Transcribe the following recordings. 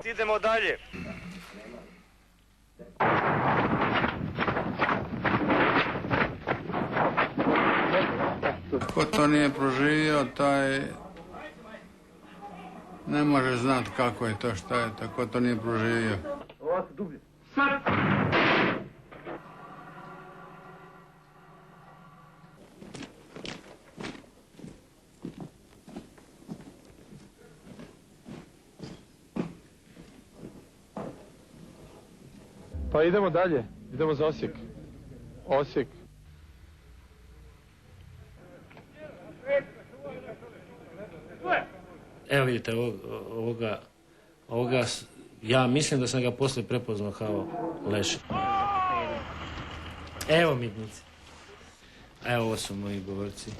Idemo dalje. Ko to nije proživio, taj ne može znati kako je to, šta je to, ko to nije proživio. Pa idemo dalje, idemo za Osijek. Osijek. Evo vidite, ovoga, ja mislim da sam ga poslije prepoznao kao Leša. Evo mitnici. Evo, ovo su moji govorci.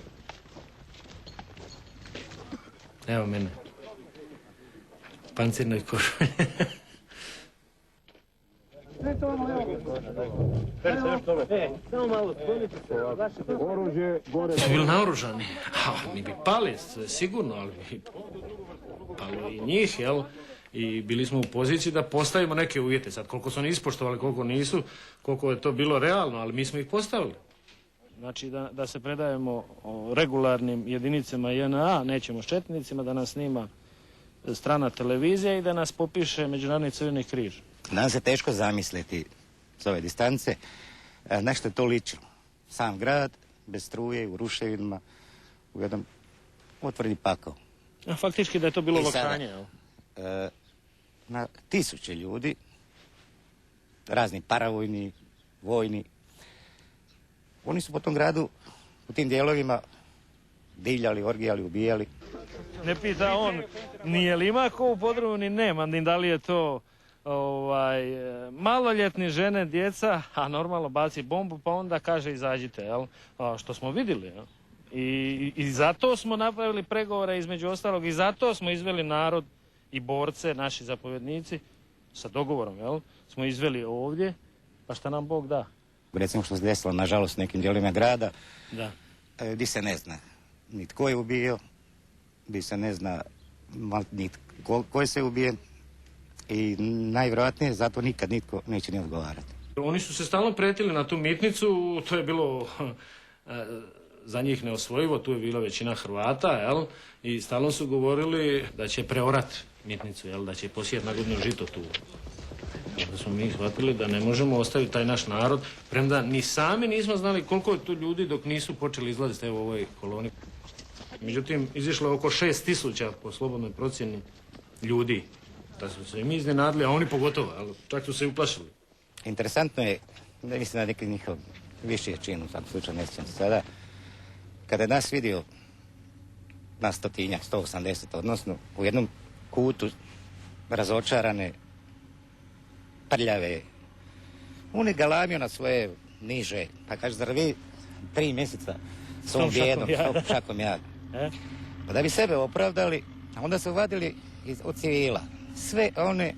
Evo mene. Pancirnoj košulji. Su bili naoružani. Mi bi pali, sigurno, ali bi palo i njih, jel? I bili smo u poziciji da postavimo neke uvjete. Sad, koliko su oni ispoštovali, koliko nisu, koliko je to bilo realno, ali mi smo ih postavili. Znači, da se predajemo regularnim jedinicama JNA, nećemo s četnicima, da nas snima strana televizija i da nas popiše Međunarodni Crveni križ. Nam se teško zamisliti s ove distance na što je to ličilo. Sam grad, bez struje, u ruševinama, u jednom otvoreni pakao. A faktički da je to bilo lokanje, jel? Na tisuće ljudi, razni paravojni, vojni, oni su po tom gradu, u tim dijelovima, divljali, orgijali, ubijali. Ne pita on nije li ima ko u podrumu, ni nema, ni da li je to maloljetni žene, djeca, a normalno baci bombu, pa onda kaže izađite, jel? Što smo vidjeli, jel? I zato smo napravili pregovore između ostalog i zato smo izveli narod i borce, naši zapovjednici, sa dogovorom, jel? Smo izveli ovdje, pa šta nam Bog da. Recimo što se desilo, nažalost, u nekim dijelovima grada, da. Gdje se ne zna ni tko je ubio, gdje se ne zna ni ko je se ubijen i najvjerojatnije zato nikad nitko neće ni odgovarati. Oni su se stalno pretili na tu mitnicu, to je bilo za njih neosvojivo, tu je bila većina Hrvata, jel? I stalno su govorili da će preorat mitnicu, jel? Da će posijeti na godinu žito tu. Onda smo mi shvatili da ne možemo ostaviti taj naš narod, premda ni sami nismo znali koliko je tu ljudi dok nisu počeli izlaziti u ovoj koloni. Međutim, izišlo je oko 6.000 po slobodnoj procjeni ljudi. Da su se i mi iznenadili, a oni pogotovo, ali čak su se i uplašili. Interesantno je, da mislim da neki njihov viši čin, u svakom slučaju ne sjećam se sada, kada je nas vidio na 180, odnosno u jednom kutu razočarane, prljave, on je galamio na svoje niže, pa kaže, zar vi 3 mjeseca s ovom bijedom, s ovom šakom jada. Pa da bi sebe opravdali, a onda su vadili od civila sve one,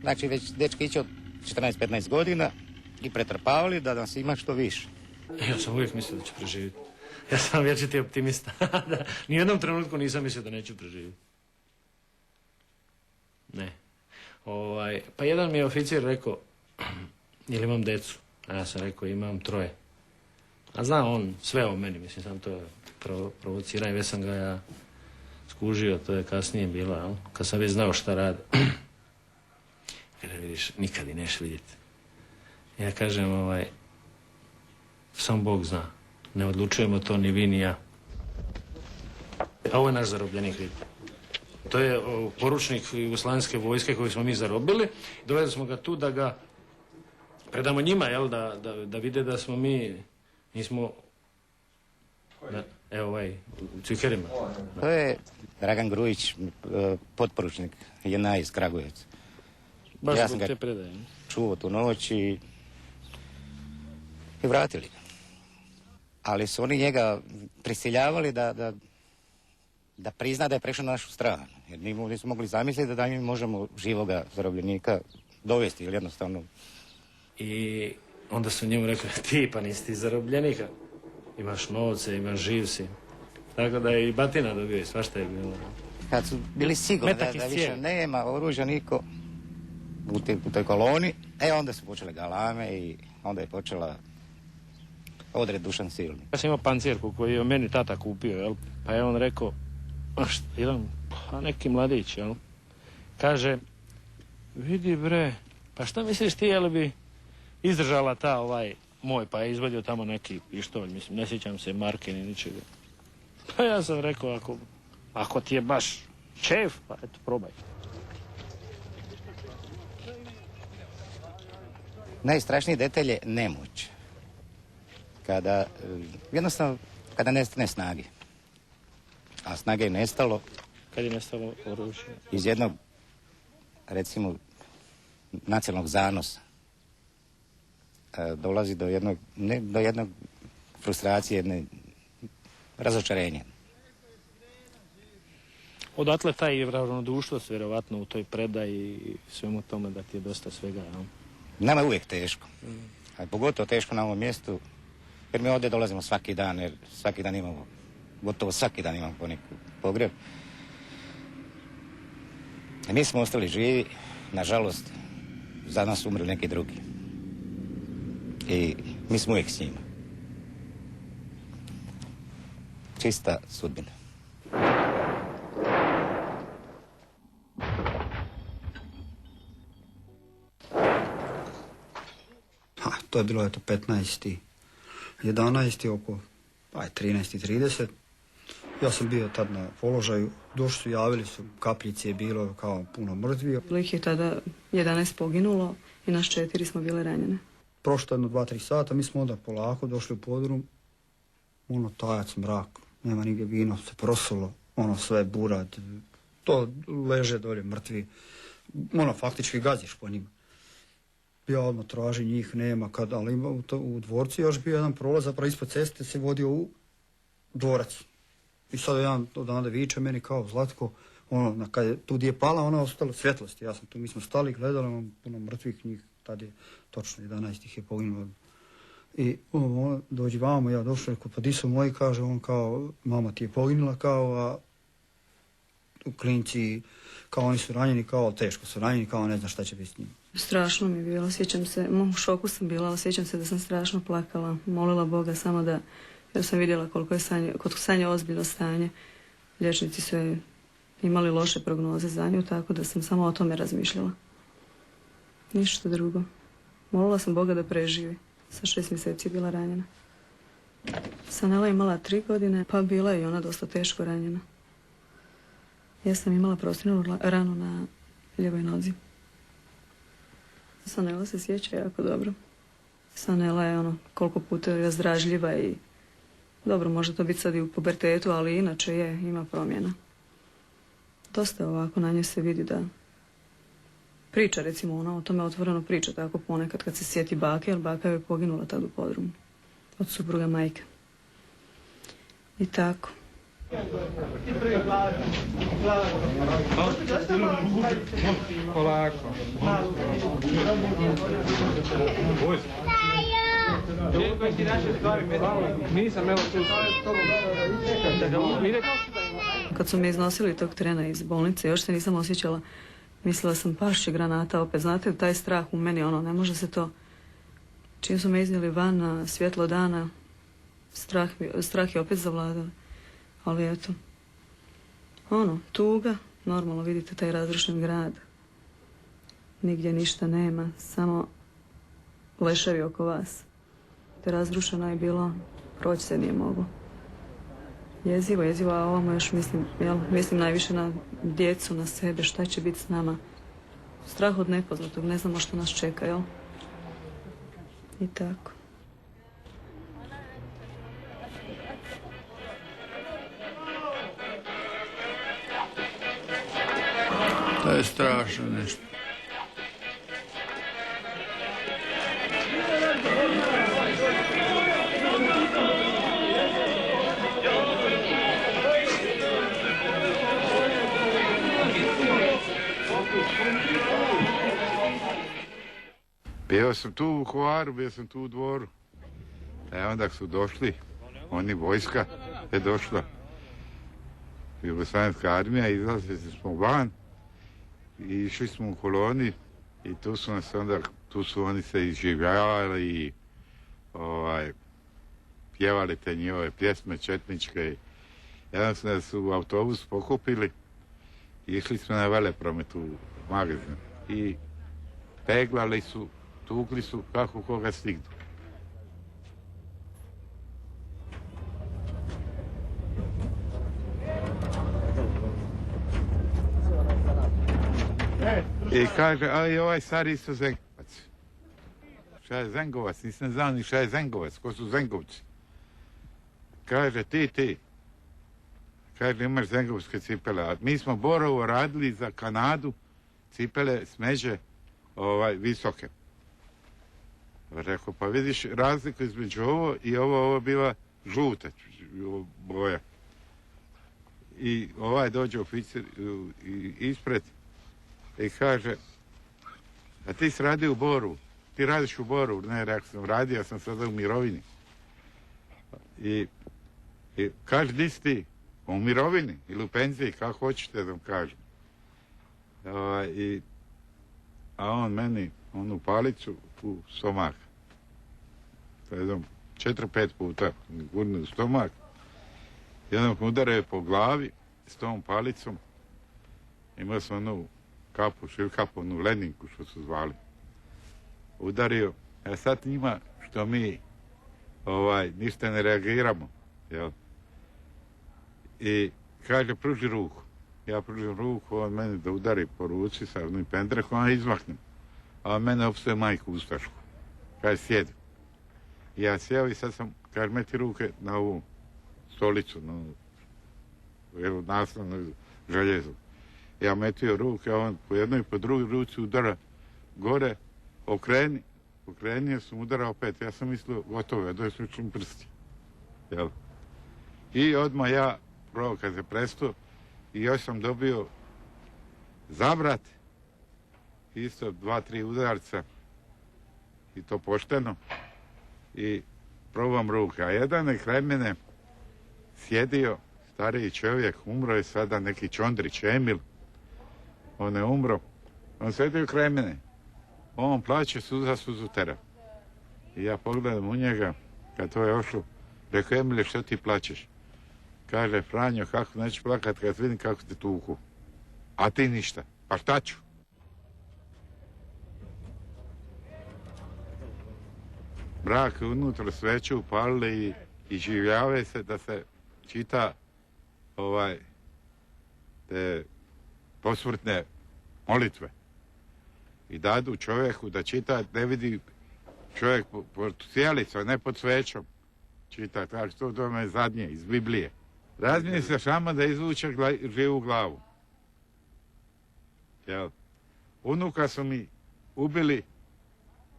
znači već dečkići od 14-15 godina i pretrpavali da nas ima što više. Ja sam uvijek mislio da ću preživjeti. Ja sam vječiti optimista. Nijednom trenutku nisam mislio da neću preživjeti. Ne. Pa jedan mi je oficir rekao, jel imam decu? A ja sam rekao, imam 3. A zna on sve o meni, mislim, sam to provociranje, već sam ga ja skužio, to je kasnije bilo, jel? Kad sam već znao šta radi. Kada vidiš, nikad i neš vidjeti. Ja kažem, sam Bog zna, ne odlučujemo to ni vi ni ja. A ovo je naš zarobljenik, vidite. To je poručnik Jugoslavenske vojske koji smo mi zarobili. Dovedli smo ga tu da ga predamo njima, jel, da vide da smo mi, nismo, u cvikerima. To je Dragan Grujić, potporučnik JNA iz Kragujevca. Baš ja zbog te predaje. Čuo tu noć i vratili ga. Ali su oni njega prisiljavali da prizna da je prešao na našu stranu. Jer nisu mogli zamisliti da mi možemo živoga zarobljenika dovesti ili jednostavno. I onda su njemu rekli, ti pa nisi ti zarobljenika. Imaš novce, imaš živ si. Tako da je i batina dobio i svašta je bilo. kad su bili sigurni da više nema oružja niko u toj koloni, onda su počele galame i onda je počela odred Dušan Silni. Ja sam imao pancirku koju je meni tata kupio, jel? Pa je on rekao, neki mladić, jel? Kaže, vidi bre, pa šta misliš ti, jel bi izdržala ta moj, pa je izvadio tamo neki pištolj, mislim, ne sjećam se marke ni ničega. Pa ja sam rekao, ako ti je baš čef, pa eto, probaj. Najstrašniji detalj je nemoć. Jednostavno, kada nestane snage. A snage je nestalo... Kad je nestalo oružje? Iz jednog, recimo, nacionalnog zanosa. Dolazi do jednog frustracije, jedne razočarenja. Odatle taj ravnodušnost, vjerovatno, u toj predaji i svemu tome da ti je dosta svega, jel? Nama je uvijek teško. A pogotovo teško na ovom mjestu, jer mi ovdje dolazimo svaki dan, jer gotovo svaki dan imamo poneki pogreb. I mi smo ostali živi, nažalost, za nas umrli neki drugi. I mi smo uvijek s njima. Čista sudbina. To je bilo 15.11. oko 13.30. Ja sam bio tad na položaju, došli su, javili su, kapljice je bilo kao puno mrtvi. Bilo ih je tada 11 poginulo i nas 4 smo bile ranjene. Prošlo jedno 2-3 sata, mi smo onda polako došli u podrum, tajac, mrak, nema nigdje, vino se prosulo, sve burad, to leže dolje mrtvi, faktički gaziš po njima. Ja odmah tražim njih, nema, ali u dvorcu još bio jedan prolaz, zapravo ispod ceste se vodio u dvorac. I sad jedan odande viče meni kao Zlatko, kad je tu gdje je pala, ostalo svjetlosti. Mi smo stali, gledali, puno mrtvih njih, tad je točno 11 ih je poginulo. I dođi vamo, ja došao, rekao, pa di su moji, kaže, kao, mama ti je poginula, kao, a u klinci, kao oni su ranjeni, kao teško su ranjeni, kao ne znam šta će biti s njima. Strašno mi je bilo, sjećam se, u šoku sam bila, ali sjećam se da sam strašno plakala, molila Boga samo da, jer sam vidjela koliko je kod Sanje ozbiljno stanje. Liječnici su imali loše prognoze za nju, tako da sam samo o tome razmišljala. Ništa drugo. Molila sam Boga da preživi. Sa 6 mjeseci je bila ranjena. Sanela je imala 3 godine, pa bila je i ona dosta teško ranjena. Ja sam imala prostirnu ranu na lijevoj nozi. Sanela se sjeća jako dobro. Sanela je koliko puta je razdražljiva i dobro, može to biti sad i u pubertetu, ali inače ima promjena. Dosta ovako na njoj se vidi da priča, recimo ona o tome otvoreno priča tako ponekad kad se sjeti bake, jer baka je poginula tad u podrumu od supruga majke. I tako. Polako. Kad su me iznosili tog trena iz bolnice, još se nisam osjećala. Mislila sam, pašće granata opet. Znate, taj strah u meni, ne može se to... Čim su me iznijeli van na svjetlo dana, strah je opet zavladao. Ali eto, tuga, normalno vidite taj razrušen grad. Nigdje ništa nema, samo leševi oko vas. Te razrušeno je bilo, proći se nije moglo. Jezivo, a ovamo još mislim najviše na djecu, na sebe, šta će biti s nama. Strah od nepoznatog, ne znamo što nas čeka, jel? I tako. To je strašno nešto. Bio sam tu u Vukovaru, bio sam tu u dvoru. Onda su došli, oni vojska je došla. Jugoslavenska armija, izlazili smo van i išli smo u koloni i tu su oni se izživljavali i pjevali te njihove pjesme četničke. Jednostavno su autobus pokupili i išli smo na velepromet u magazin i peglali su, tukli su kako koga stignu. I kaže, ali ovaj stari isto Zengovac. Šta je Zengovac? Nisam znao ni šta je Zengovac. Ko su Zengovci? Kaže, ti. Kaže, imaš zengovske cipele. A mi smo Borovo radili za Kanadu, cipele smeđe visoke. Rekao, pa vidiš razliku između ovo i ovo bila žuta boja. I dođe oficir ispred i kaže, a ti si radio u Boru, ti radiš u Boru. Ne, rekao sam, radio sam sada u mirovini. I kaže, di si ti? U mirovini ili u penziji, kako hoćete da vam kažem. A on meni, onu palicu u stomak. Jednom 4-5 puta gurne u stomak. Jednom udaraju po glavi s tom palicom. Imao sam onu kapu, širkapu, onu ledinku što su zvali. Udario. A sad njima što mi ništa ne reagiramo. Jel? I kaže, pruži ruku. Ja pružim ruku, on meni da udari po ruci sa onim pendrekom, a izmaknem. A mene opstoje majku ustašku. Kaže, sjedi. I ja sjeo i sad sam, kaže, meti ruke na ovu stolicu, na naslovnu željezu. Ja metio ruke, a on po jednoj i po drugoj ruci udara gore, okrenio sam, udara opet. Ja sam mislio, gotovo, ja došli prsti. Jel? I odmah ja, prvo kad se prestao, i još sam dobio zabrat, isto 2-3 udarca, i to pošteno, i probam ruke. A jedan je kraj mene sjedio, stariji čovjek, umro je sada neki Čondrić, Emil, on je umro, on sjedio kraj mene, on plaće suzu tera. I ja pogledam u njega, kad to je ošlo, rekao, Emile, što ti plaćeš? Kaže, Franjo, kako neću plakat kad vidim kako te tuku. A ti ništa. Pa šta ću? Mrak unutra sveću upalili i življave se da se čita te posmrtne molitve. I dadu čovjeku da čita, ne vidi čovjek pod sjelicom, ne pod svećom. Čita, tako to me zadnje iz Biblije. Razmijeni se šama da izvuče živu glavu. Jel? Unuka su mi ubili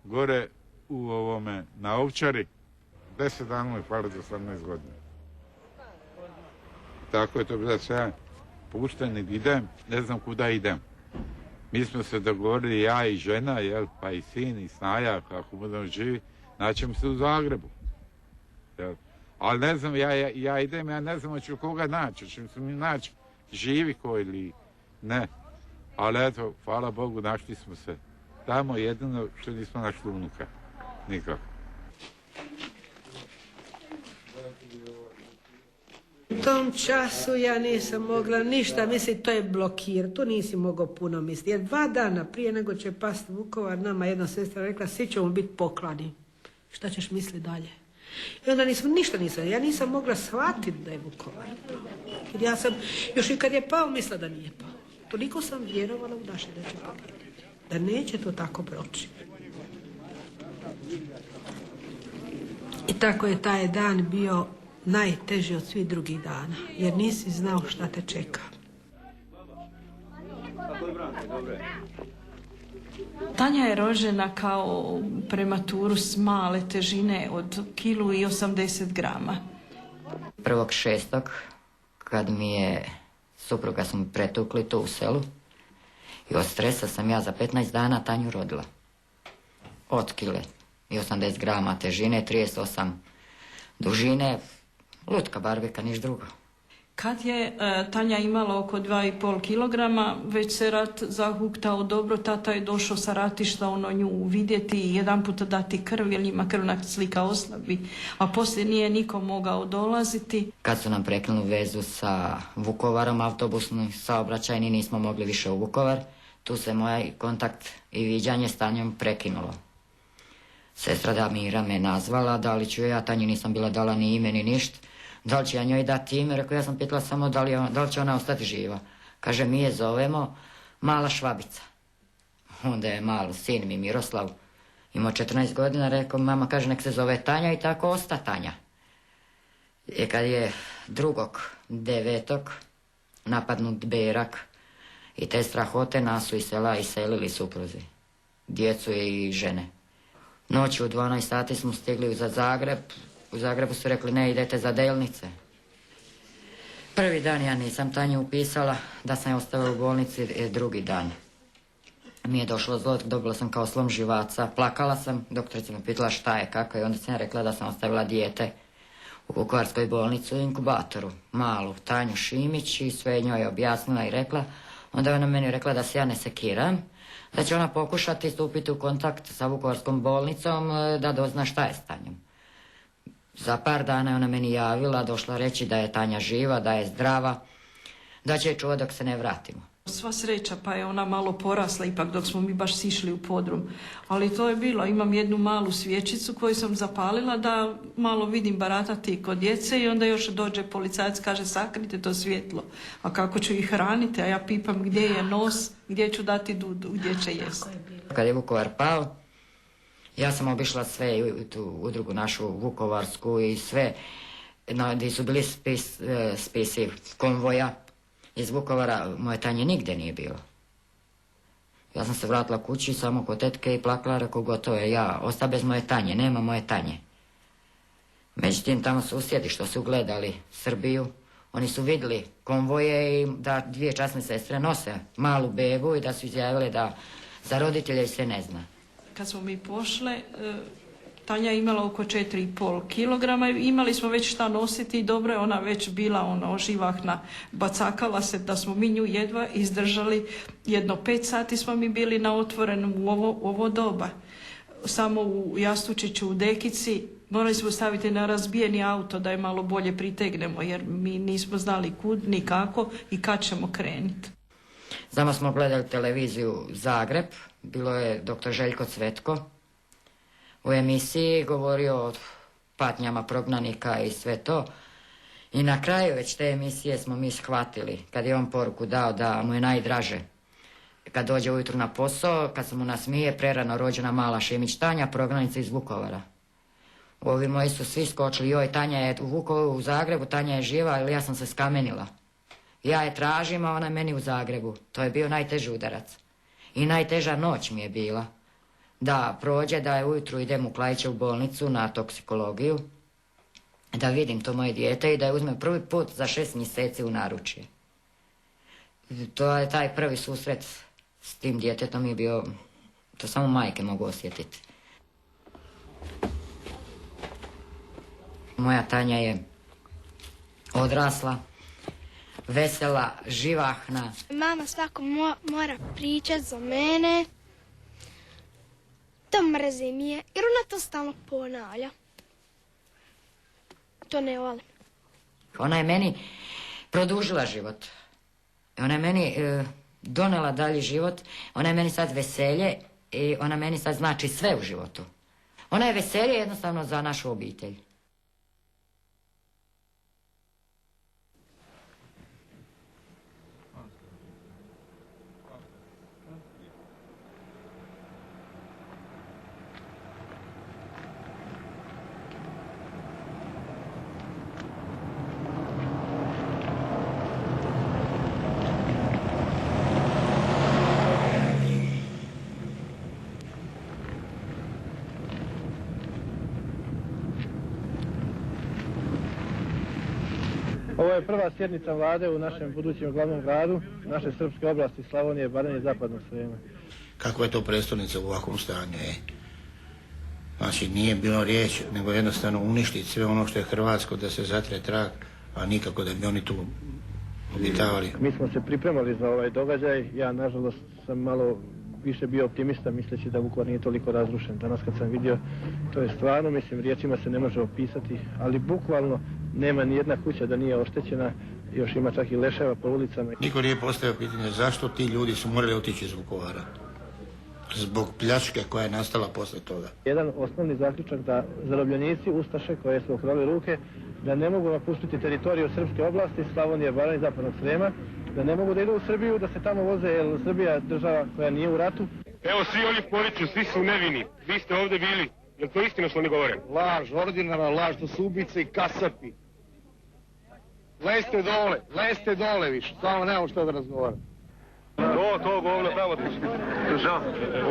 gore na Ovčari. 10 dana mi pali do 18 godina. Tako je to bilo sve. Pušten idem, ne znam kuda idem. Mi smo se dogovorili, ja i žena, jel, pa i sin i snaja, kako budemo živi, naćemo se u Zagrebu. Jel? Ali ne znam, ja idem, ja ne znam hoću koga naći, hoću se mi naći živi ko ili ne. Ali eto, hvala Bogu, našli smo se tamo, jedino što nismo našli unuka. Nikako. U tom času ja nisam mogla ništa misliti, to je blokir, tu nisi mogao puno misliti. Jer 2 dana prije nego će pasti Vukovar, nama jedna sestra rekla, svi ćemo biti poklani. Šta ćeš misliti dalje? I onda ja nisam mogla shvatiti da je Vukovar. Jer ja sam, još i kad je pao, mislila da nije pao. Toliko sam vjerovala u naše da će pobijediti. Da neće to tako proći. I tako je taj dan bio najteži od svih drugih dana. Jer nisi znao šta te čeka. Tanja je rođena kao prematuru s male težine od 1,80 kg. 1.6. kad mi je supruga smo pretukli tu u selu i od stresa sam ja za 15 dana Tanju rodila. Od 1,80 kg težine, 38 dužine, lutka barbeka, niš drugo. Kad je Tanja imala oko 2,5 kilograma, već se rat zahuktao dobro, tata je došao sa ratišta nju vidjeti i jedan puta dati krv, jer njima krvna slika oslabi, a poslije nije niko mogao dolaziti. Kad su nam prekinuli vezu sa Vukovarom, autobusni saobraćajni, nismo mogli više u Vukovar, tu se moj kontakt i viđanje s Tanjom prekinulo. Sestra Damira me nazvala, da li ću ja, Tanji nisam bila dala ni ime ni ništa. Da li će ja njoj dati ime? Rekao, ja sam pitala samo da li će ona ostati živa. Kaže, mi je zovemo Mala Švabica. Onda je malo sin mi Miroslav, imao 14 godina, rekao, mama kaže nek se zove Tanja i tako osta Tanja. I kad je 2.9. napadnut Berak i te strahote, nas su iz sela iselili supruzi, djecu i žene. Noći u 12 sati smo stigli za Zagreb. U Zagrebu su rekli, ne, idete za Delnice. Prvi dan ja nisam Tanju upisala, da sam je ostavila u bolnici, drugi dan mi je došlo zlo, dobila sam kao slom živaca, plakala sam, doktorica me pitala šta je, kako je, onda sam rekla da sam ostavila dijete u Vukovarskoj bolnici u inkubatoru, malu Tanju Šimić, i sve njoj je objasnila i rekla. Onda je ona meni rekla da se ja ne sekiram, da će ona pokušati stupiti u kontakt sa Vukovarskom bolnicom, da dozna šta je s Tanjom. Za par dana je ona meni javila, došla reći da je Tanja živa, da je zdrava, da će je čuvati dok se ne vratimo. Sva sreća, pa je ona malo porasla ipak dok smo mi baš sišli u podrum. Ali to je bilo, imam jednu malu svječicu koju sam zapalila da malo vidim baratati kod djece i onda još dođe policajac, kaže sakrite to svjetlo. A kako ću ih hraniti, a ja pipam gdje je nos, gdje ću dati dudu, gdje će jesti. Kad je Vukovar pao, ja sam obišla sve, tu udrugu našu vukovarsku i sve, gdje su bili spisi konvoja iz Vukovara, moje Tanje nigdje nije bilo. Ja sam se vratila kući samo kod tetke i plakala, rekao gotovo je, ja osta bez moje Tanje, nema moje Tanje. Međutim, tamo susjedi što su gledali Srbiju, oni su vidjeli konvoje i da 2 časne sestre nose malu bebu i da su izjavile da za roditelja i sve ne zna. Kad smo mi pošle, Tanja je imala oko 4,5 kilograma i imali smo već šta nositi i dobro je ona već bila živahna, bacakala se da smo mi nju jedva izdržali. Jedno 5 sati smo mi bili na otvorenom u ovo doba. Samo u Jastučiću u Dekici morali smo staviti na razbijeni auto da je malo bolje pritegnemo jer mi nismo znali kud ni kako i kad ćemo krenuti. Samo smo gledali televiziju Zagreb, bilo je dr. Željko Cvetko u emisiji, govorio o patnjama prognanika i sve to. I na kraju već te emisije smo mi shvatili, kad je on poruku dao da mu je najdraže. Kad dođe ujutru na posao, kad se mu nasmije, prerano rođena mala Šimić Tanja, prognanica iz Vukovara. Ovi moji su svi skočili, joj, Tanja je u Zagrebu, Tanja je živa, ali ja sam se skamenila. Ja je tražim, a ona je meni u Zagrebu. To je bio najteži udarac. I najteža noć mi je bila. Da prođe, da je ujutru idem u Klaićevu bolnicu na toksikologiju, da vidim to moje dijete i da je uzmem prvi put za 6 mjeseci u naručje. To je taj prvi susret s tim djetetom je bio, to samo majke mogu osjetiti. Moja Tanja je odrasla, vesela, živahna. Mama svako mora pričati za mene. To mrzi mi je, jer ona to stalno ponavlja. To ne volim. Ona je meni produžila život. Ona je meni donela dalji život. Ona je meni sad veselje i ona meni sad znači sve u životu. Ona je veselje jednostavno za našu obitelj. Ovo je prva sjednica vlade u našem budućem glavnom gradu, naše srpske oblasti Slavonije, Baranje i Zapadnog Srijema. Kako je to prestolnica u ovakvom stanju? Znači nije bilo riječ, nego jednostavno uništiti sve ono što je hrvatsko, da se zatre trag, a nikako da bi oni tu obitavali. Mi smo se pripremali za ovaj događaj, ja nažalost sam malo više bio optimista misleći da Vukovar nije toliko razrušen. Danas kad sam vidio, to je stvarno, mislim, riječima se ne može opisati, ali bukvalno nema ni jedna kuća da nije oštećena, još ima čak i leševa po ulicama. Niko nije postavio pitanje zašto ti ljudi su morali otići iz Vukovara. Zbog pljačke koja je nastala posle toga. Jedan osnovni zaključak da zarobljenici, ustaše koje su okrvali ruke, da ne mogu napustiti teritoriju srpske oblasti, Slavonije, Baranje i Zapadnog Srema, da ne mogu da idu u Srbiju, da se tamo voze, jer Srbija je država koja nije u ratu. Evo svi oni poriču, svi su nevini. Vi ste ovdje bili. Je to istina što oni govore? Laž, ordinarna laž, to su ubice i kasapi. Leste dole više, samo nemamo što da razgovaram. To govno tamo ti žao.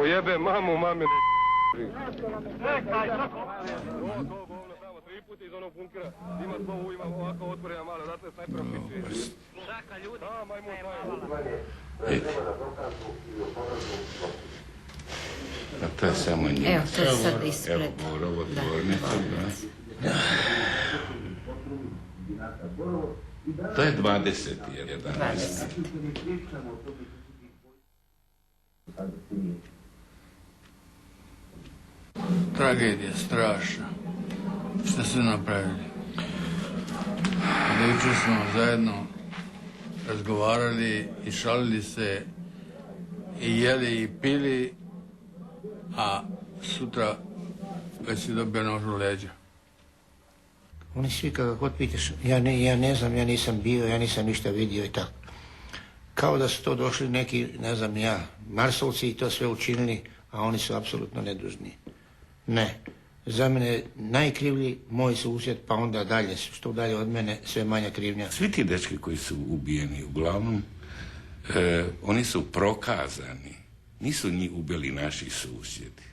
Ojebe mamu, mame Čekaj, to govno tamo, 3 puta iz onog bunkera. Ima slovo, ima ovako otvorena malo, zato je snajpera pičuje. Čaka ljudi. Da, majmun, A to je samo njima. Evo, to je sad ispred. Evo, Borovo tvornica, da. To je 20. 11. Tragedija strašna. Šta su napravili? Jučer smo zajedno razgovarali i šalili se i jeli i pili, a sutra već si dobio nož u leđa. Oni svi kada god pitaš, ja ne znam, ja nisam bio, ja nisam ništa vidio i tako. Kao da su to došli neki, ne znam ja, Marsovci i to sve učinili, a oni su apsolutno nedužni. Ne. Za mene je najkrivlji moj susjed, pa onda dalje, što dalje od mene, sve manja krivnja. Svi ti dečki koji su ubijeni, uglavnom, oni su prokazani. Nisu njih ubili naši susjedi.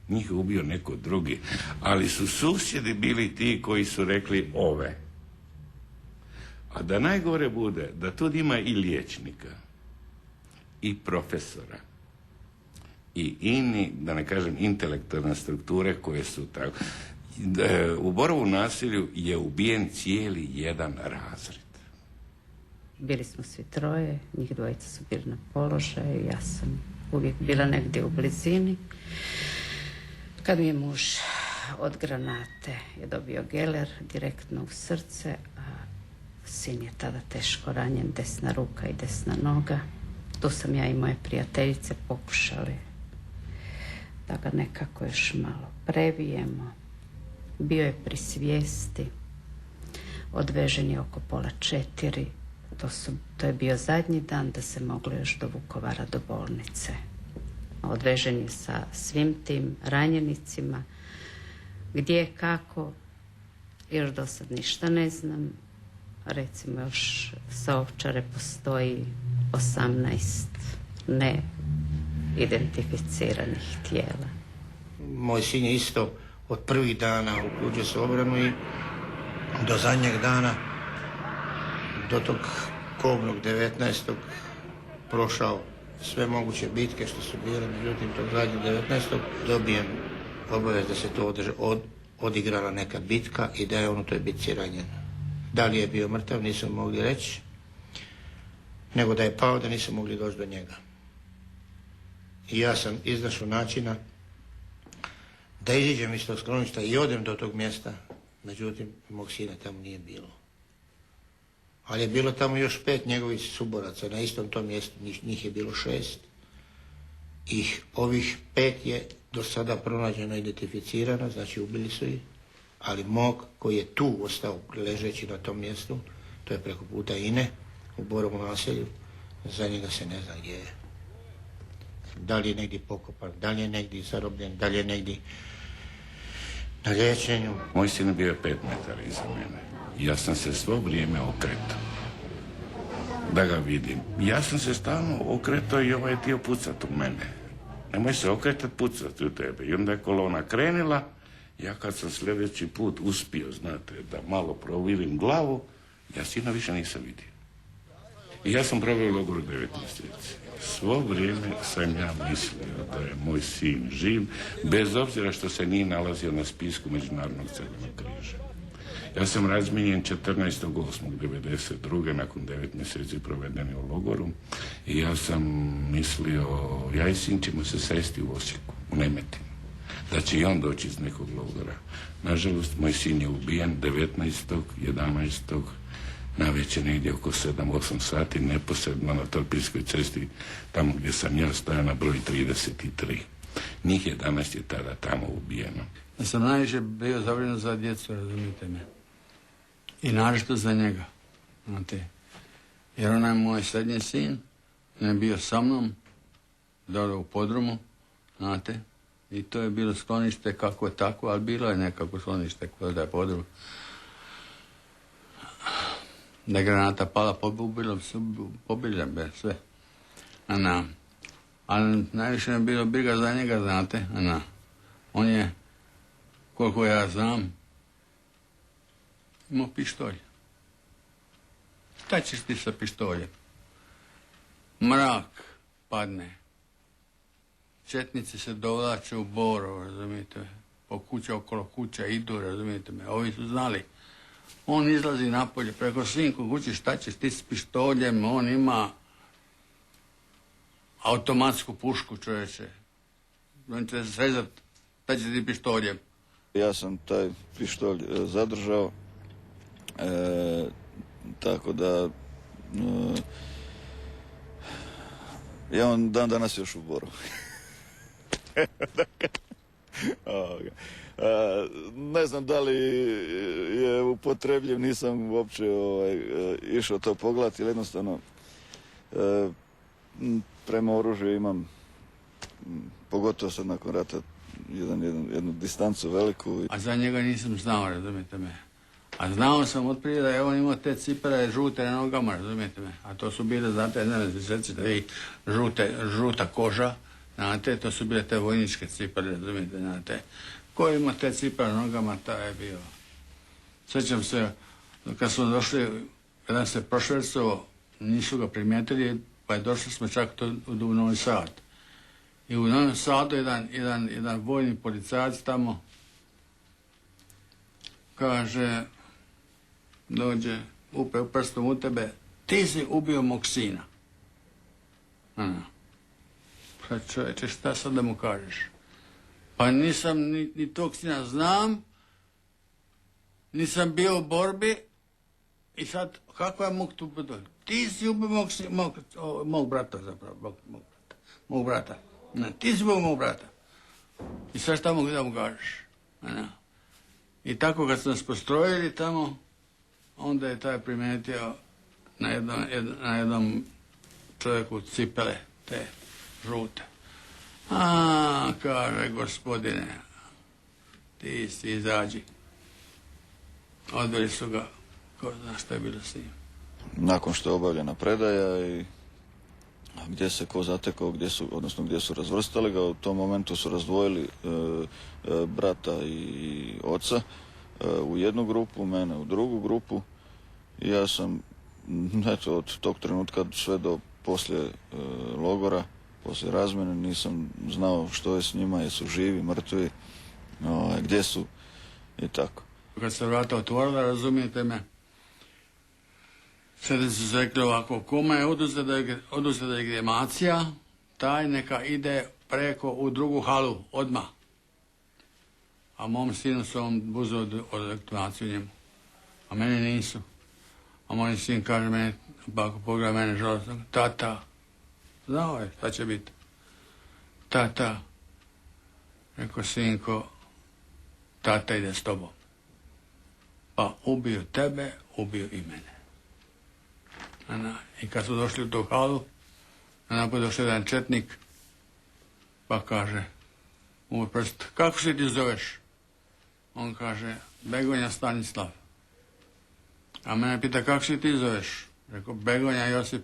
Njih je ubio neko drugi. Ali su susjedi bili ti koji su rekli ove. A da najgore bude, da tu ima i liječnika, i profesora, i ini, da ne kažem, intelektualne strukture koje su tako. U Borovu nasilju je ubijen cijeli jedan razred. Bili smo svi troje, njih dvojica su bili na položaju, ja sam uvijek bila negdje u blizini. Kad mi je muž od granate je dobio geler direktno u srce, a sin je tada teško ranjen, desna ruka i desna noga. Tu sam ja i moje prijateljice pokušali da ga nekako još malo previjemo. Bio je pri svijesti, odvežen je oko 3:30. To je bio zadnji dan da se moglo još do Vukovara, do bolnice. Odvežen je sa svim tim ranjenicima. Gdje, kako, još do sad ništa ne znam. Recimo još sa Ovčare postoji 18 neidentificiranih tijela. Moj sin je isto od prvih dana uključio se u obranu i do zadnjeg dana, do tog kobnog 19. prošao sve moguće bitke što su bile, međutim tog zadnjeg 19. dobijem obavez da se to odigrala neka bitka i da je on u toj bitci ranjen. Da li je bio mrtav, nisam mogli reći, nego da je pao, da nisam mogli doći do njega. I ja sam iznašao načina da iziđem iz tog skloništa i odem do tog mjesta, međutim mog sina tamo nije bilo. Ali je bilo tamo još 5 njegovih suboraca na istom tom mjestu, njih je bilo 6. I ovih 5 je do sada pronađeno i identificirano, znači ubili su ih, ali mog koji je tu ostao ležeći na tom mjestu, to je preko puta Ine, u Borovom naselju, za njega se ne zna gdje je. Da li je negdje pokopan, da li je negdje zarobljen, da li je negdje na liječenju. Moj sin je bio 5 metara iza mene. Ja sam se svo vrijeme okretao da ga vidim. Ja sam se stalno okretao i ovaj je htio pucat u mene. Nemoj se okretat, pucat u tebe. I onda je kolona krenila. Ja kad sam sljedeći put uspio, znate, da malo provirim glavu, ja sina više nisam vidio. I ja sam proveo u logoru 9 mjeseci. Svo vrijeme sam ja mislio da je moj sin živ, bez obzira što se nije nalazio na spisku Međunarodnog crvenog križa. Ja sam razmijenjen 14.8.1992. nakon 9 mjeseci provedeni u logoru i ja sam mislio, ja i sin ćemo se sresti u Osijeku, u Nemetinu, da će i on doći iz nekog logora. Nažalost, moj sin je ubijen 19.11. navečer negdje oko 7-8 sati, neposredno na Torpilskoj cesti, tamo gdje sam ja stajao na broj 33. Njih 11 je tada tamo ubijeno. Ja sam najviše bio zabrinut za djecu, razumijete me. I naročito za njega, znate. Jer onaj moj srednji sin, on je bio sa mnom, dole u podrumu, znate. I to je bilo sklonište kako tako, ali bilo je nekako sklonište koje da je podrum. Da je granata pala, pobilo be sve. Ali najviše je bilo briga za njega, znate. On je, koliko ja znam, imao pištolj. Šta ćeš ti sa pištoljem? Mrak padne. Četnici se dovlače u Borovo, razumijete me. Po kuća, okolo kuća idu, razumijete me. Ovi su znali. On izlazi napolje preko sinku kući, šta ćeš ti s pištoljem, on ima automatsku pušku, čovječe. On će se srezat, šta će ti pištoljem. Ja sam taj pištolj zadržao, tako da ja on dan danas još u Boru. Ne znam da li je upotrebljiv, nisam uopće išao to pogledati, jer jednostavno prema oružju imam, pogotovo sad nakon rata, jednu distancu veliku. A za njega nisam znao, razumijete me. A znao sam otprije da je on imao te cipele žute na nogama, razumijete me. A to su bile, znate, ne znam, žuta koža, znate, to su bile te vojničke cipele, razumijete, znate. Ko ima te cipele na nogama, taj je bio. Sjećam se, kad smo došli, jedan se prošvercao, nisu ga primijetili, pa je došli smo čak u Novi Sad. I u Novom Sadu jedan vojni policajac tamo kaže, dođe, upe prstom u tebe, ti si ubio mog sina. Pa čovječe, šta sad da mu kažeš? Pa nisam ni tog sina znam, nisam bio u borbi i sad, kako ja mogu tu biti? Ti si ubio mog brata zapravo, mog brata. Ti si ubio mog brata. I sad šta mogu da mu kažeš? I tako kad smo nas postrojili tamo, onda je taj primijetio na jednom čovjeku cipele, te žute. Kaže, gospodine, ti si izađi. Odveli su ga, ko zna šta je bilo s njim. Nakon što je obavljena predaja i gdje se ko zatekao, gdje su razvrstali ga, u tom momentu su razdvojili brata i oca u jednu grupu, mene u drugu grupu. I ja sam, eto, od tog trenutka sve do poslije logora, poslije razmjene, nisam znao što je s njima, jesu živi, mrtvi, gdje su i tako. Kad se vrata otvorila, razumijete me, sada su se rekli ovako, kome je oduzeta legitimacija, taj neka ide preko u drugu halu, odmah. A mom sinu su on uzeo od legitimaciju njemu, a meni nisu. A moj sin kaže meni, ako pogleda mene žalostno, tata, znao je šta će biti. Tata, rekao sinko, tata ide s tobom. Pa ubio tebe, ubio i mene. I kad su došli u tu halu, napoj došao jedan četnik, pa kaže, u moj prst, kako se ti zoveš? On kaže, Begonja Stanislav. A mene pita, kako se ti zoveš? Rekao, Begonja Josip.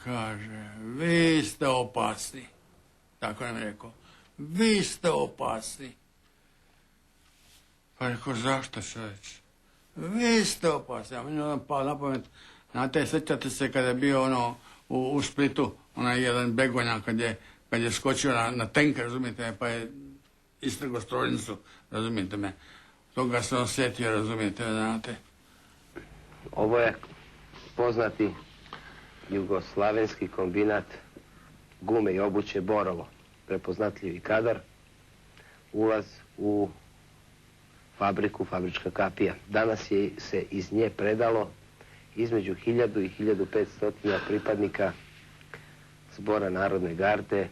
Kaže, vi ste opasni. Tako nam je rekao, vi ste opasni. Pa rekao, zašto čovječ? Vi ste opasni. A meni onda pao na pamet, znate, sjećate se kada je bio u Splitu, onaj jedan Begonja kad je skočio na tenk, razumijete me, pa je istrgo strojnicu, razumijete me. Toga sam osjetio, razumijete, znate. Ovo je poznati jugoslavenski kombinat gume i obuće Borovo. Prepoznatljivi kadar. Ulaz u fabriku, fabrička kapija. Danas je se iz nje predalo između 1000 i 1500 pripadnika Zbora narodne garde,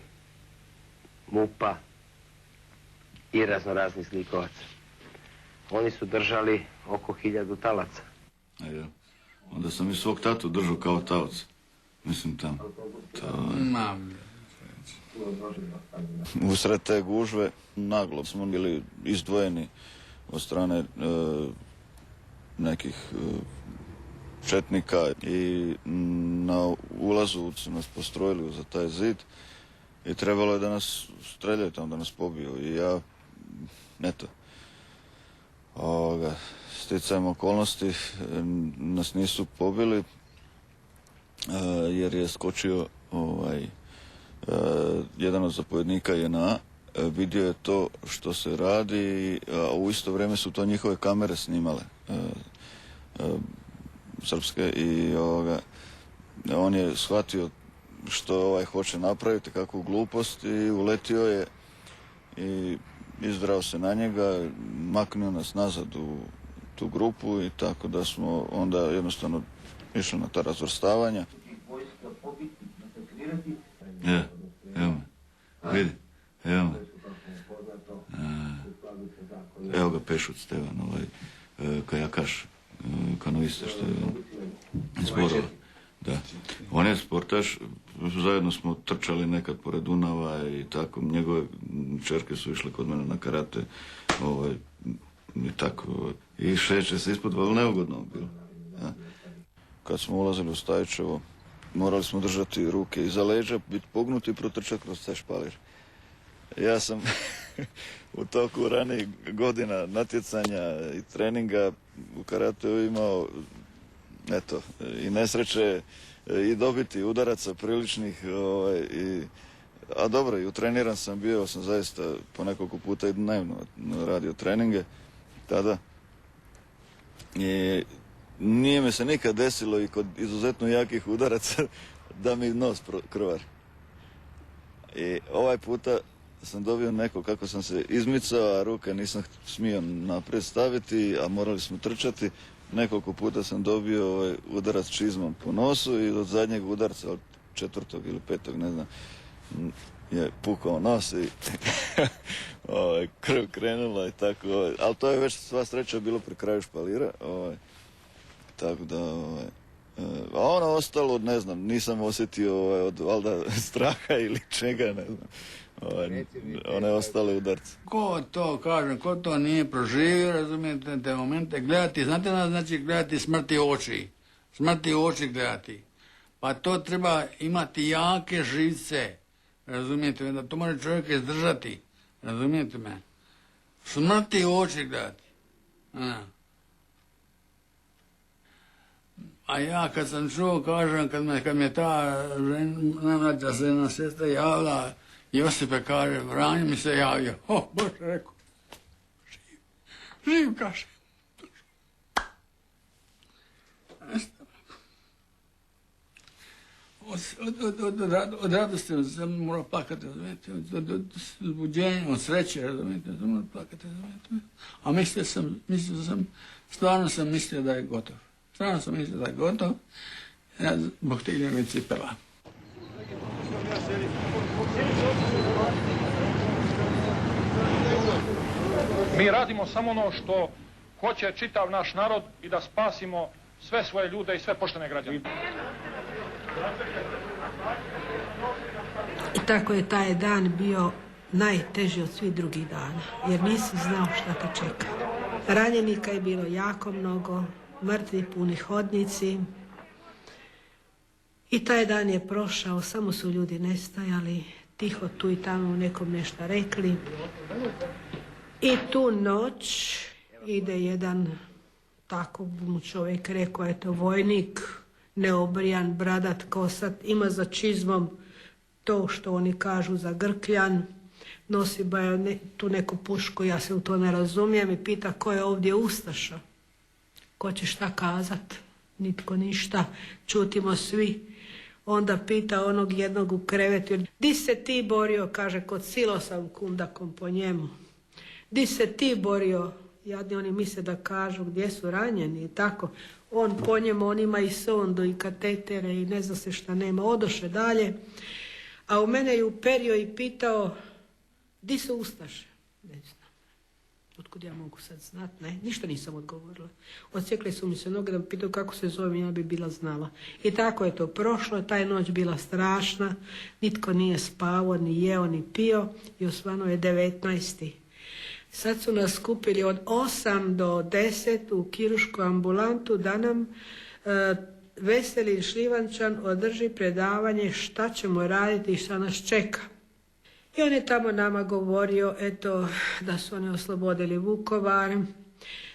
MUP-a i raznoraznih zlikovaca. Oni su držali oko 1000 talaca. Ja. Onda sam i svog tatu držao kao taoca. Mislim tamo. Usred te gužve naglo smo bili izdvojeni od strane nekih četnika i na ulazu su nas postrojili za taj zid i trebalo je da nas streljaju tamo, da nas pobiju i ja, eto, sticajem okolnosti nas nisu pobili jer je skočio jedan od zapovjednika JNA, vidio je to što se radi, a u isto vrijeme su to njihove kamere snimale, srpske, i on je shvatio što hoće napraviti, kakvu glupost, i uletio je i izdrao se na njega, maknuo nas nazad u tu grupu i tako da smo onda jednostavno išli na ta razvrstavanja. Evo me, vidi, evo me. Evo ga Pešut Stevan, kajakaš, kanoista što je iz Borova. Da. On je sportaš, zajedno smo trčali nekad pored Dunava i tako, njegove čerke su išle kod mene na karate, i tako, i šeće se ispod, ali neugodno bilo. Ja. Kad smo ulazili u Stajićevo, morali smo držati ruke iza leđa, biti pognuti i protrčati kroz taj špalir. Ja sam u toku ranijih godina natjecanja i treninga u karateu imao, eto, i nesreće i dobiti udaraca priličnih, a dobro, i utreniran sam bio, sam zaista po nekoliko puta i dnevno radio treninge tada. I nije mi se nikad desilo i kod izuzetno jakih udaraca da mi nos krvari. I ovaj puta sam dobio neko, kako sam se izmicao, a ruke nisam smio naprijed staviti, a morali smo trčati. Nekoliko puta sam dobio udarac čizmom po nosu i od zadnjeg udarca, od 4. ili 5. ne znam, je pukao nos i krv krenula i tako. Ali to je već sva sreća bilo pri kraju špalira. Tako da, a ono ostalo, ne znam, nisam osjetio od valjda straha ili čega, ne znam. One ostale udarce. Ko to, kažem, ko to nije proživio, razumijete, te momente, gledati, znate nas, znači gledati smrti oči. Smrti oči gledati. Pa to treba imati jake živce, razumijete, da to može čovjek izdržati, razumijete me. Smrti oči gledati. A ja kad sam čuo, kažem, kad me ta najmlađa žena sestra javila, Josipe, kaže, Vranjo mi se javio. Bože, rekao, živ, kaže. Od radosti sam morao plakati, razumijete, od uzbuđenja, od sreće, razumijete, sam morao plakati, razumijete. A stvarno sam mislio da je gotov. Stvarno sam mislio da je gotov, ja zbog tih njegove cipela. Mi radimo samo ono što hoće čitav naš narod i da spasimo sve svoje ljude i sve poštene građane. I tako je taj dan bio najteži od svih drugih dana, jer nisi znao šta te čeka. Ranjenika je bilo jako mnogo, mrtvi puni hodnici. I taj dan je prošao, samo su ljudi nestajali, tiho tu i tamo nekom nešto rekli. I tu noć ide jedan, tako mu čovjek rekao, eto, vojnik, neobrijan, bradat, kosat, ima za čizmom to što oni kažu za grkljan, nosi tu neku pušku, ja se u to ne razumijem, i pita ko je ovdje ustaša. Ko će šta kazat? Nitko ništa, čutimo svi. Onda pita onog jednog u krevetu, di se ti borio? Kaže, kod Silosa kundakom po njemu. Di se ti borio? Jadni oni misle da kažu gdje su ranjeni i tako. On po njemu, on ima i sondu i katetere i ne zna se šta nema. Odoše dalje, a u mene je uperio i pitao, di su ustaše? Ne znam. Otkud ja mogu sad znat? Ne, ništa nisam odgovorila. Odsjekli su mi se noge da mi pitao kako se zovem, ja bi bila znala. I tako je to prošlo, taj noć bila strašna, nitko nije spavao, ni jeo, ni pio i osvano je 19. Sad su nas skupili od 8 do 10 u kiruršku ambulantu da nam Veselin Šljivančan održi predavanje šta ćemo raditi i šta nas čeka. I on je tamo nama govorio, eto, da su oni oslobodili Vukovar,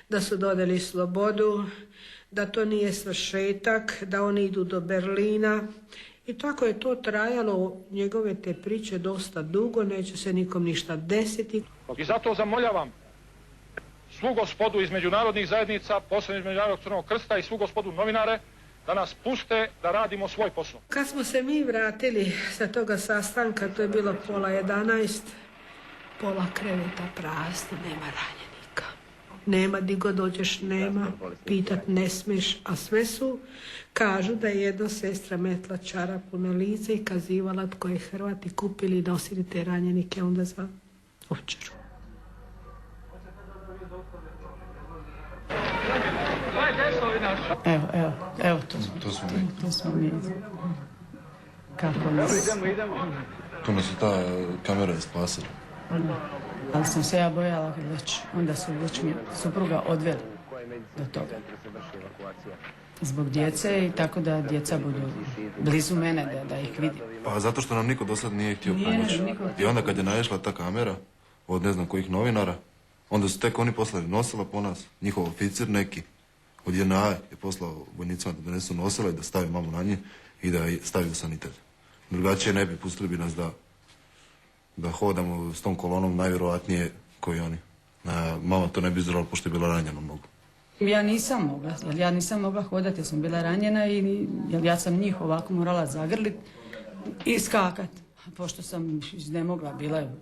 da su dodali slobodu, da to nije svršetak, da oni idu do Berlina. I tako je to trajalo, njegove te priče, dosta dugo, neće se nikom ništa desiti. I zato zamoljavam svu gospodu iz međunarodnih zajednica, posebno iz Međunarodnog Crvenog krsta i svu gospodu novinare, da nas puste da radimo svoj posao. Kad smo se mi vratili sa toga sastanka, to je bilo 10:30, pola kreveta prazno, nema ranjenika. Nema, di god dođeš nema, pitat ne smiješ, a sve su, kažu da je jedna sestra metla čarapu na lice i kazivala tko je Hrvat i kupili i nosili te ranjenike onda za ovčaru. Evo, to smo mi. Kako nas... To nas je ta kamera spasila. Ali sam se ja bojala već, onda su već mi supruga odveli do toga. Zbog djece i tako da djeca budu blizu mene, da ih vidim. Pa zato što nam niko do sad nije htio pomoći. I onda kad je naišla ta kamera od ne znam kojih novinara, onda su tek oni poslali nosila po nas, njihov oficir neki, od JNA je poslao vojnicima da donesu nosila i da stavi mamu na nje i da je stavi u sanitet. Drugačije ne bi, pustili bi nas da hodamo s tom kolonom najvjerojatnije koji oni. Mama to ne bi izdržala pošto je bila ranjena mnogo. Ja nisam mogla hodati jer sam bila ranjena i jer ja sam njih ovako morala zagrlit i skakat. Pošto sam iznemogla, bila je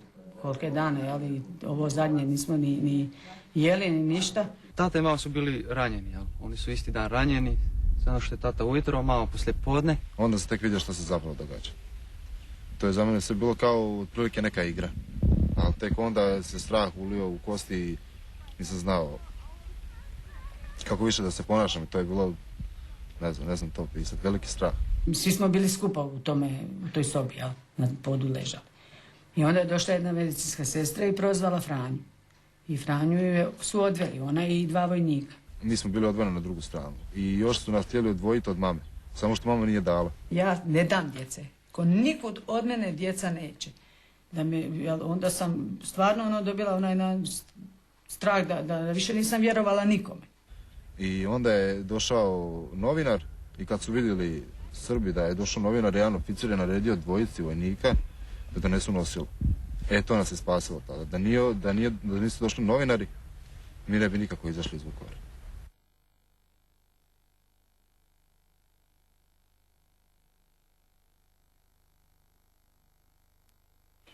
kolike dane, ali ovo zadnje nismo ni jeli ni ništa. Tata i mama su bili ranjeni, jel? Oni su isti dan ranjeni, samo što je tata ujutro, mama poslije podne. Onda se tek vidio što se zapravo događa. To je za mene sve bilo kao otprilike neka igra. Ali tek onda se strah ulio u kosti i nisam znao kako više da se ponašam. To je bilo, ne znam to pisati, veliki strah. Svi smo bili skupa u toj sobi, jel? Na podu ležali. I onda je došla jedna medicinska sestra i prozvala Franju. I Franju su odveli, ona i 2 vojnika. Mi smo bili odvojeni na drugu stranu. I još su nas htjeli odvojiti od mame. Samo što mama nije dala. Ja ne dam djece. Ko nikud od mene djeca neće. Onda sam stvarno dobila onaj strah da više nisam vjerovala nikome. I onda je došao novinar i kad su vidjeli Srbi da je došao novinar, jedan oficir je naredio 2 vojnika da donesu nosilo. To nas je spasilo tada. Da nisu došli novinari, mi ne bi nikako izašli iz Vukovara.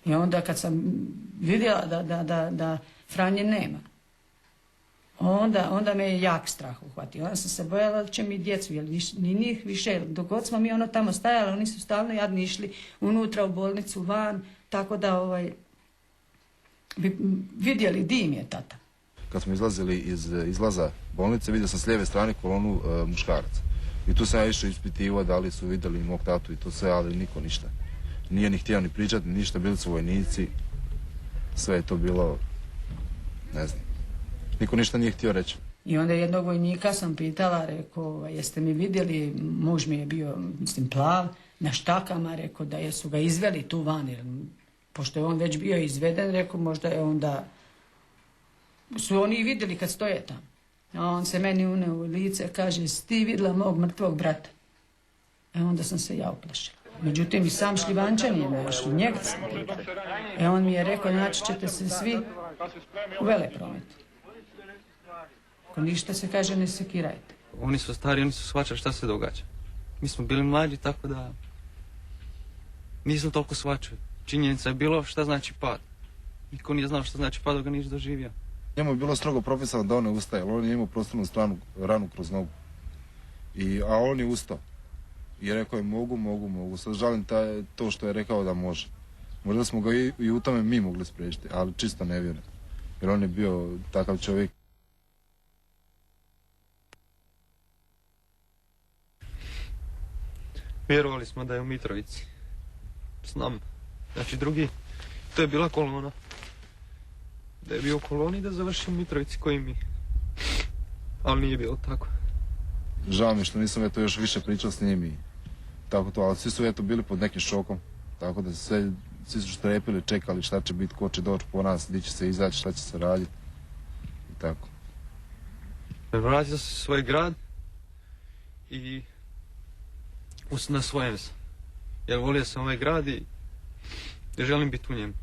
I onda kad sam vidjela da Franje nema, onda me je jak strah uhvatio. Onda sam se bojala da će mi djecu, jer ni njih više, dok god smo mi tamo stajali, oni su stalno jadni išli unutra u bolnicu, van, tako da bi vidjeli dim je tata. Kad smo izlazili iz izlaza bolnice, vidio sam s lijeve strane kolonu muškaraca. I tu sam ja išao ispitivao da li su vidjeli mog tatu i to sve, ali niko ništa. Nije ni htio ni pričati, ništa, bili su vojnici. Sve je to bilo, ne znam, niko ništa nije htio reći. I onda jednog vojnika sam pitala, rekao, jeste mi vidjeli, muž mi je bio, mislim, plav, na štakama, rekao da su ga izveli tu van, jer pošto je on već bio izveden, rekao, možda je onda, su oni i vidjeli kad stoje tamo. A on se meni uneo u lice, kaže, jesi ti vidjela mog mrtvog brata? Onda sam se ja uplašila. Međutim, i sam Šljivančan je naš, i njega sam pitao. On mi je rekao, naći ćete se svi u Veleprometu. Ako ništa se kaže, ne sekirajte. Oni su stari, oni su shvaćali šta se događa. Mi smo bili mlađi, tako da nisam toliko shvaćao. Činjenica je bilo šta znači pad. Niko nije znao šta znači pad, dok ga niš doživio. Njemu je bilo strogo propisano da on ne ustaje, ali on je imao prostornu ranu kroz nogu. A on je ustao. I rekao je mogu. Sad žalim to što je rekao da može. Možda smo ga i u tome mi mogli spriječiti, ali čisto ne vjerujem. Jer on je bio takav čovjek. Vjerovali smo da je u Mitrovici. S nama. Znači drugi, to je bila kolona. Da je bio u koloni da završi u Mitrovici koji mi. Ali nije bilo tako. Žao mi što nisam još više pričao s njim i tako to, ali svi su bili pod nekim šokom. Tako da svi su strepili, čekali šta će biti, ko će doći po nas, gdje će se izaći, šta će se raditi. I tako. Vratio sam se u svoj grad i na svojem sam. Jer volio sam ovaj grad i želim biti u njemu.